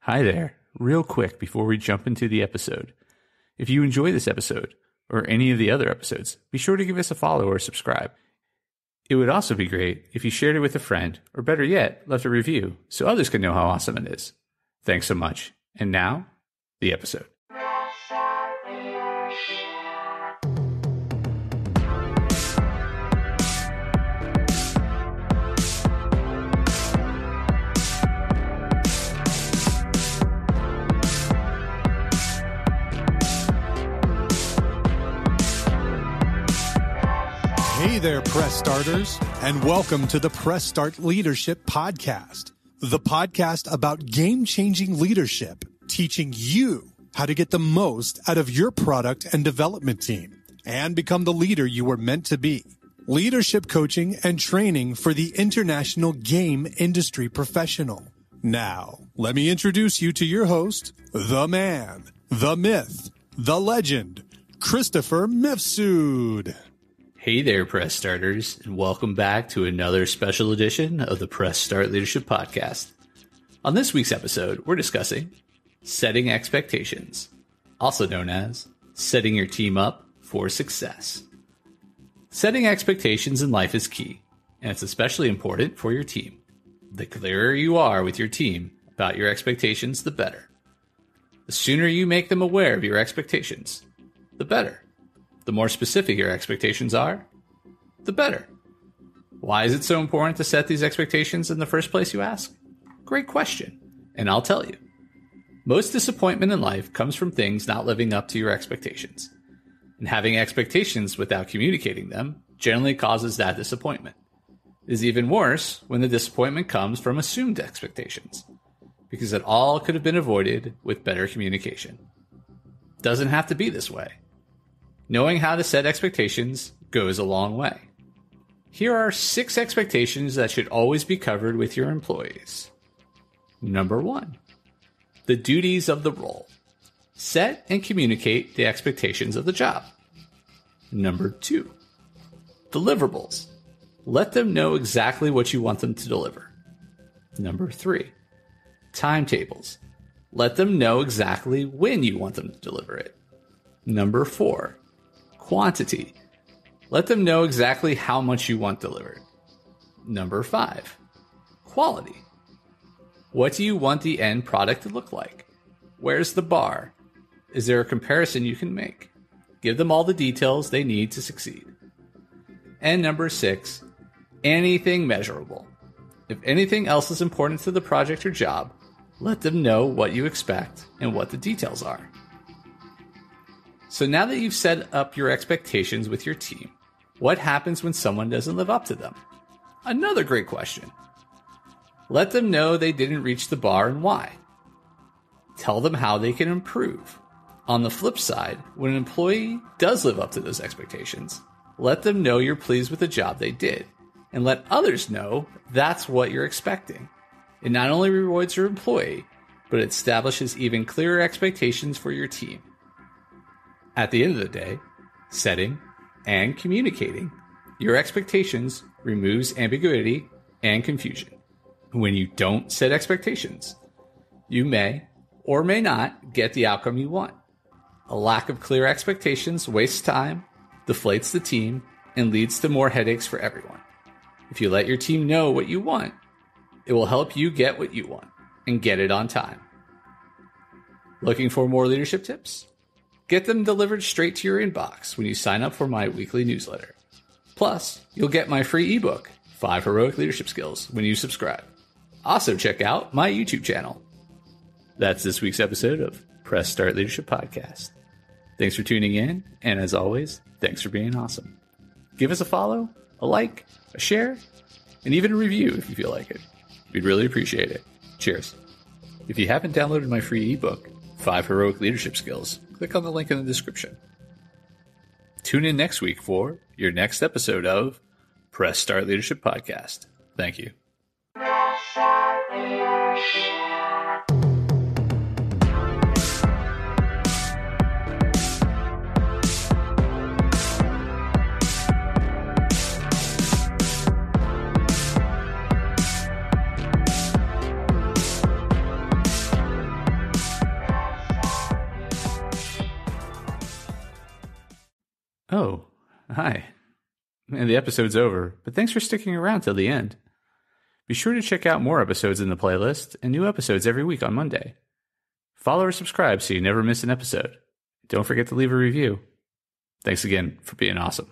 Hi there. Real quick before we jump into the episode. If you enjoy this episode or any of the other episodes, be sure to give us a follow or subscribe. It would also be great if you shared it with a friend, or better yet, left a review so others can know how awesome it is. Thanks so much. And now, the episode. Hey there, Press Starters, and welcome to the Press Start Leadership Podcast, the podcast about game-changing leadership, teaching you how to get the most out of your product and development team and become the leader you were meant to be. Leadership coaching and training for the international game industry professional. Now, let me introduce you to your host, the man, the myth, the legend, Christopher Mifsud. Hey there, Press Starters, and welcome back to another special edition of the Press Start Leadership Podcast. On this week's episode, we're discussing setting expectations, also known as setting your team up for success. Setting expectations in life is key, and it's especially important for your team. The clearer you are with your team about your expectations, the better. The sooner you make them aware of your expectations, the better. The more specific your expectations are, the better. Why is it so important to set these expectations in the first place, you ask? Great question, and I'll tell you. Most disappointment in life comes from things not living up to your expectations. And having expectations without communicating them generally causes that disappointment. It is even worse when the disappointment comes from assumed expectations, because it all could have been avoided with better communication. It doesn't have to be this way. Knowing how to set expectations goes a long way. Here are 6 expectations that should always be covered with your employees. Number 1, the duties of the role. Set and communicate the expectations of the job. Number 2, deliverables. Let them know exactly what you want them to deliver. Number 3, timetables. Let them know exactly when you want them to deliver it. Number 4, quantity. Let them know exactly how much you want delivered. Number 5, quality. What do you want the end product to look like? Where's the bar? Is there a comparison you can make? Give them all the details they need to succeed. And number 6, anything measurable. If anything else is important to the project or job, let them know what you expect and what the details are. So now that you've set up your expectations with your team, what happens when someone doesn't live up to them? Another great question. Let them know they didn't reach the bar and why. Tell them how they can improve. On the flip side, when an employee does live up to those expectations, let them know you're pleased with the job they did, and let others know that's what you're expecting. It not only rewards your employee, but it establishes even clearer expectations for your team. At the end of the day, setting and communicating your expectations removes ambiguity and confusion. When you don't set expectations, you may or may not get the outcome you want. A lack of clear expectations wastes time, deflates the team, and leads to more headaches for everyone. If you let your team know what you want, it will help you get what you want and get it on time. Looking for more leadership tips? Get them delivered straight to your inbox when you sign up for my weekly newsletter. Plus, you'll get my free ebook, 5 Heroic Leadership Skills, when you subscribe. Also, check out my YouTube channel. That's this week's episode of Press Start Leadership Podcast. Thanks for tuning in, and as always, thanks for being awesome. Give us a follow, a like, a share, and even a review if you feel like it. We'd really appreciate it. Cheers. If you haven't downloaded my free ebook, 5 Heroic Leadership Skills, click on the link in the description. Tune in next week for your next episode of Press Start Leadership Podcast. Thank you. Oh, hi. Man, the episode's over, but thanks for sticking around till the end. Be sure to check out more episodes in the playlist and new episodes every week on Monday. Follow or subscribe so you never miss an episode. Don't forget to leave a review. Thanks again for being awesome.